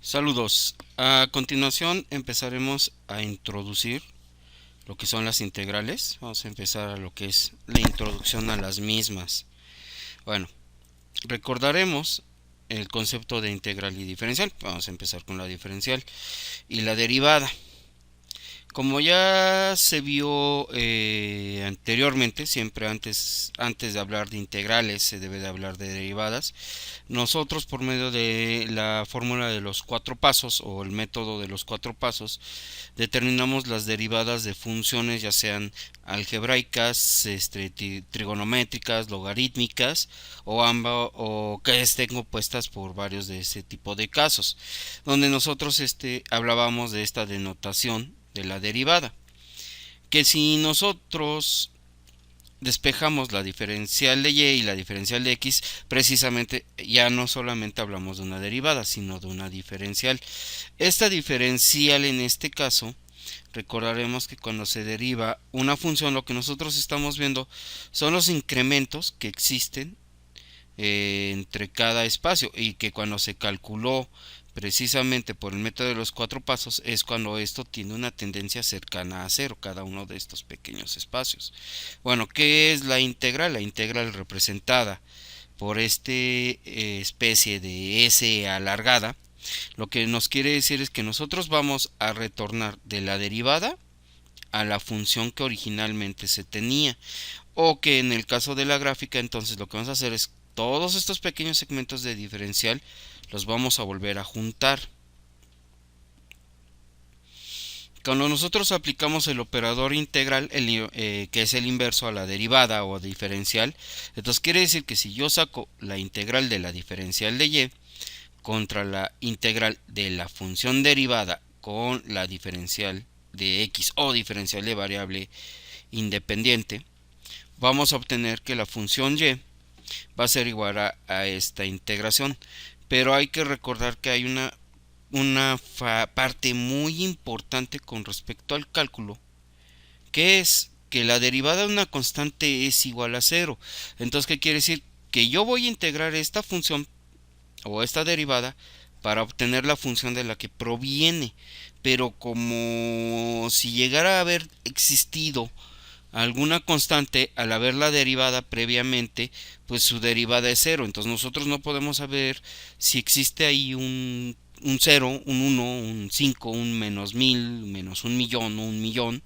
Saludos. A continuación empezaremos a introducir lo que son las integrales. Vamos a empezar a lo que es la introducción a las mismas. Bueno, recordaremos el concepto de integral y diferencial. Vamos a empezar con la diferencial y la derivada. Como ya se vio anteriormente, siempre antes de hablar de integrales se debe de hablar de derivadas. Nosotros por medio de la fórmula de los cuatro pasos o el método de los cuatro pasos determinamos las derivadas de funciones ya sean algebraicas, trigonométricas, logarítmicas o ambas o que estén compuestas por varios de ese tipo de casos, donde nosotros hablábamos de esta denotación de la derivada, que si nosotros despejamos la diferencial de y y la diferencial de x, precisamente ya no solamente hablamos de una derivada, sino de una diferencial. Esta diferencial en este caso, recordaremos que cuando se deriva una función, lo que nosotros estamos viendo son los incrementos que existen entre cada espacio, y que cuando se calculó precisamente por el método de los cuatro pasos es cuando esto tiene una tendencia cercana a cero, cada uno de estos pequeños espacios. Bueno, ¿qué es la integral? La integral representada por este especie de S alargada, lo que nos quiere decir es que nosotros vamos a retornar de la derivada a la función que originalmente se tenía, o que en el caso de la gráfica, entonces lo que vamos a hacer es todos estos pequeños segmentos de diferencial los vamos a volver a juntar. Cuando nosotros aplicamos el operador integral, que es el inverso a la derivada o diferencial, entonces quiere decir que si yo saco la integral de la diferencial de y contra la integral de la función derivada con la diferencial de x o diferencial de variable independiente, vamos a obtener que la función y va a ser igual a esta integración. Pero hay que recordar que hay una parte muy importante con respecto al cálculo, que es que la derivada de una constante es igual a cero. Entonces, ¿qué quiere decir? Que yo voy a integrar esta función o esta derivada para obtener la función de la que proviene. Pero como si llegara a haber existido alguna constante al haberla derivada previamente, pues su derivada es cero. Entonces nosotros no podemos saber si existe ahí un cero, un uno, un 5, un menos 1000, menos un millón o un millón.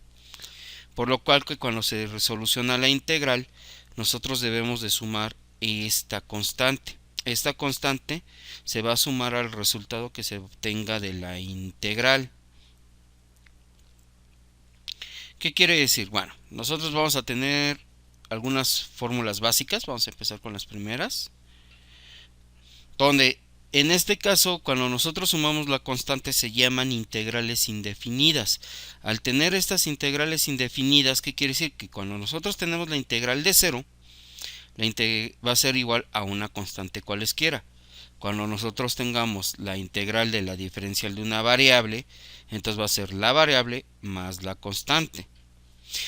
Por lo cual que cuando se resoluciona la integral, nosotros debemos de sumar esta constante. Esta constante se va a sumar al resultado que se obtenga de la integral. ¿Qué quiere decir? Bueno, nosotros vamos a tener algunas fórmulas básicas. Vamos a empezar con las primeras, donde en este caso cuando nosotros sumamos la constante se llaman integrales indefinidas. Al tener estas integrales indefinidas, ¿qué quiere decir? Que cuando nosotros tenemos la integral de cero, va a ser igual a una constante cualesquiera. Cuando nosotros tengamos la integral de la diferencial de una variable, entonces va a ser la variable más la constante.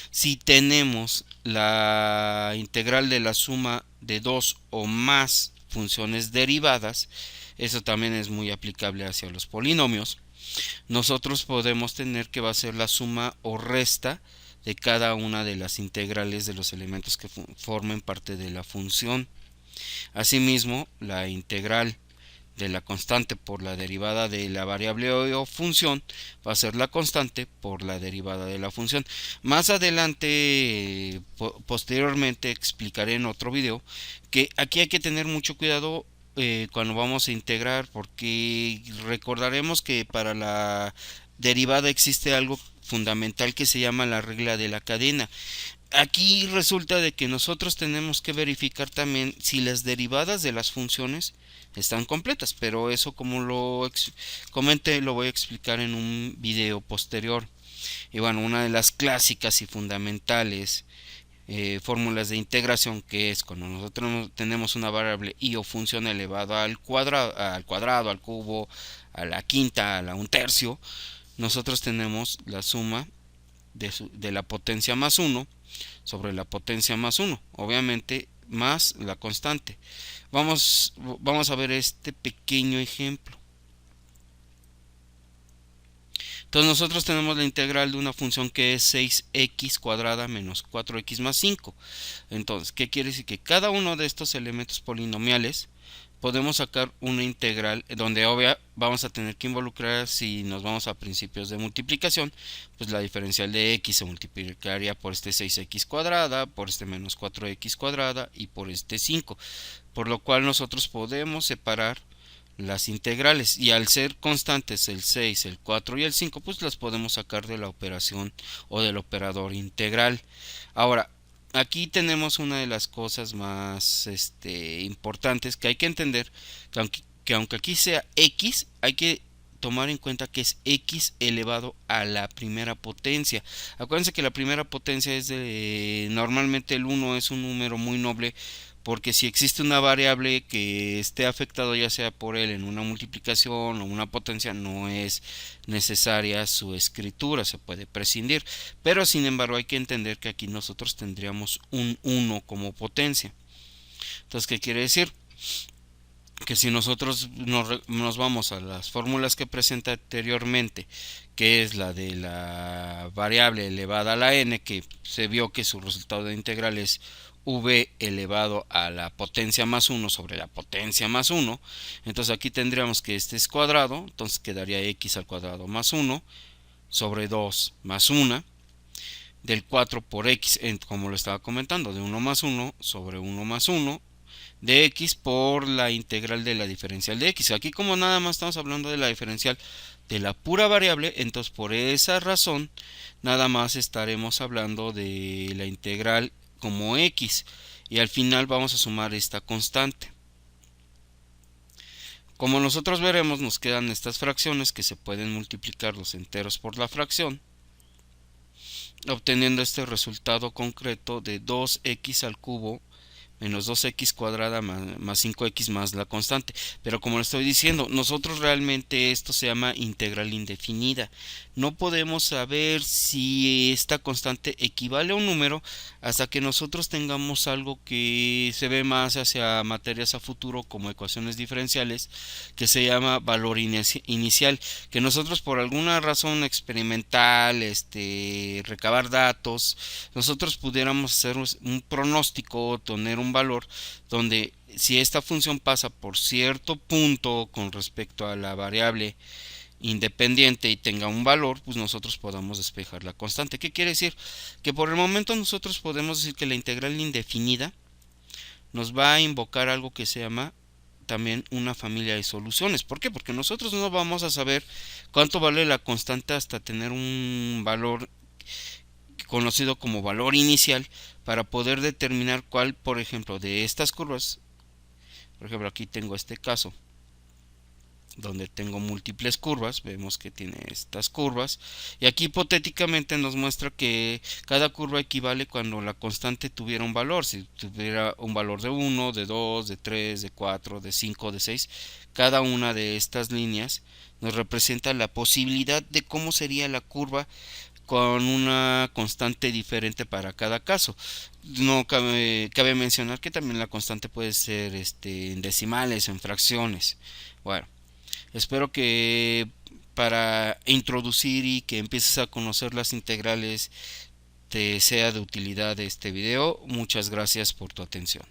Si tenemos la integral de la suma de dos o más funciones derivadas, eso también es muy aplicable hacia los polinomios, nosotros podemos tener que va a ser la suma o resta de cada una de las integrales de los elementos que formen parte de la función. Asimismo, la integral de la constante por la derivada de la variable o función va a ser la constante por la derivada de la función. Más adelante, posteriormente explicaré en otro video que aquí hay que tener mucho cuidado cuando vamos a integrar, porque recordaremos que para la derivada existe algo fundamental que se llama la regla de la cadena. Aquí resulta de que nosotros tenemos que verificar también si las derivadas de las funciones están completas, pero eso, como lo comenté, lo voy a explicar en un video posterior. Y bueno, una de las clásicas y fundamentales fórmulas de integración, que es cuando nosotros tenemos una variable y o función elevada al cuadrado, al cubo, a la quinta, a la un tercio, nosotros tenemos la suma de la potencia más 1 sobre la potencia más 1, obviamente más la constante. Vamos a ver este pequeño ejemplo. Entonces nosotros tenemos la integral de una función que es 6x cuadrada menos 4x más 5. Entonces, ¿qué quiere decir? Que cada uno de estos elementos polinomiales podemos sacar una integral donde obvia vamos a tener que involucrar, si nos vamos a principios de multiplicación, pues la diferencial de x se multiplicaría por este 6x cuadrada, por este menos 4x cuadrada y por este 5, por lo cual nosotros podemos separar las integrales, y al ser constantes el 6, el 4 y el 5, pues las podemos sacar de la operación o del operador integral. Ahora, aquí tenemos una de las cosas más importantes que hay que entender, que aunque aquí sea x, hay que tomar en cuenta que es x elevado a la primera potencia. Acuérdense que la primera potencia es normalmente el 1 es un número muy noble, porque si existe una variable que esté afectado ya sea por él en una multiplicación o una potencia, no es necesaria su escritura, se puede prescindir, pero sin embargo hay que entender que aquí nosotros tendríamos un 1 como potencia. Entonces, ¿qué quiere decir? Que si nosotros nos vamos a las fórmulas que presenta anteriormente, que es la de la variable elevada a la n, que se vio que su resultado de integral es v elevado a la potencia más 1 sobre la potencia más 1, entonces aquí tendríamos que este es cuadrado, entonces quedaría x al cuadrado más 1 sobre 2 más 1, del 4 por x, como lo estaba comentando, de 1 más 1 sobre 1 más 1 de x por la integral de la diferencial de x. Aquí, como nada más estamos hablando de la diferencial de la pura variable, entonces por esa razón nada más estaremos hablando de la integral como x, y al final vamos a sumar esta constante. Como nosotros veremos, nos quedan estas fracciones que se pueden multiplicar los enteros por la fracción, obteniendo este resultado concreto de 2x al cubo menos 2x cuadrada más 5x más la constante. Pero como le estoy diciendo, nosotros realmente esto se llama integral indefinida. No podemos saber si esta constante equivale a un número hasta que nosotros tengamos algo que se ve más hacia materias a futuro, como ecuaciones diferenciales, que se llama valor inicial, que nosotros por alguna razón experimental, recabar datos, nosotros pudiéramos hacer un pronóstico, tener un valor donde si esta función pasa por cierto punto con respecto a la variable independiente y tenga un valor, pues nosotros podamos despejar la constante. ¿Qué quiere decir? Que por el momento nosotros podemos decir que la integral indefinida nos va a invocar algo que se llama también una familia de soluciones. ¿Por qué? Porque nosotros no vamos a saber cuánto vale la constante hasta tener un valor conocido como valor inicial, para poder determinar cuál, por ejemplo, de estas curvas, por ejemplo aquí tengo este caso donde tengo múltiples curvas, vemos que tiene estas curvas, y aquí hipotéticamente nos muestra que cada curva equivale cuando la constante tuviera un valor. Si tuviera un valor de 1, de 2, de 3, de 4, de 5, de 6, cada una de estas líneas nos representa la posibilidad de cómo sería la curva con una constante diferente para cada caso. No cabe mencionar que también la constante puede ser en decimales o en fracciones. Bueno, espero que para introducir y que empieces a conocer las integrales te sea de utilidad este video. Muchas gracias por tu atención.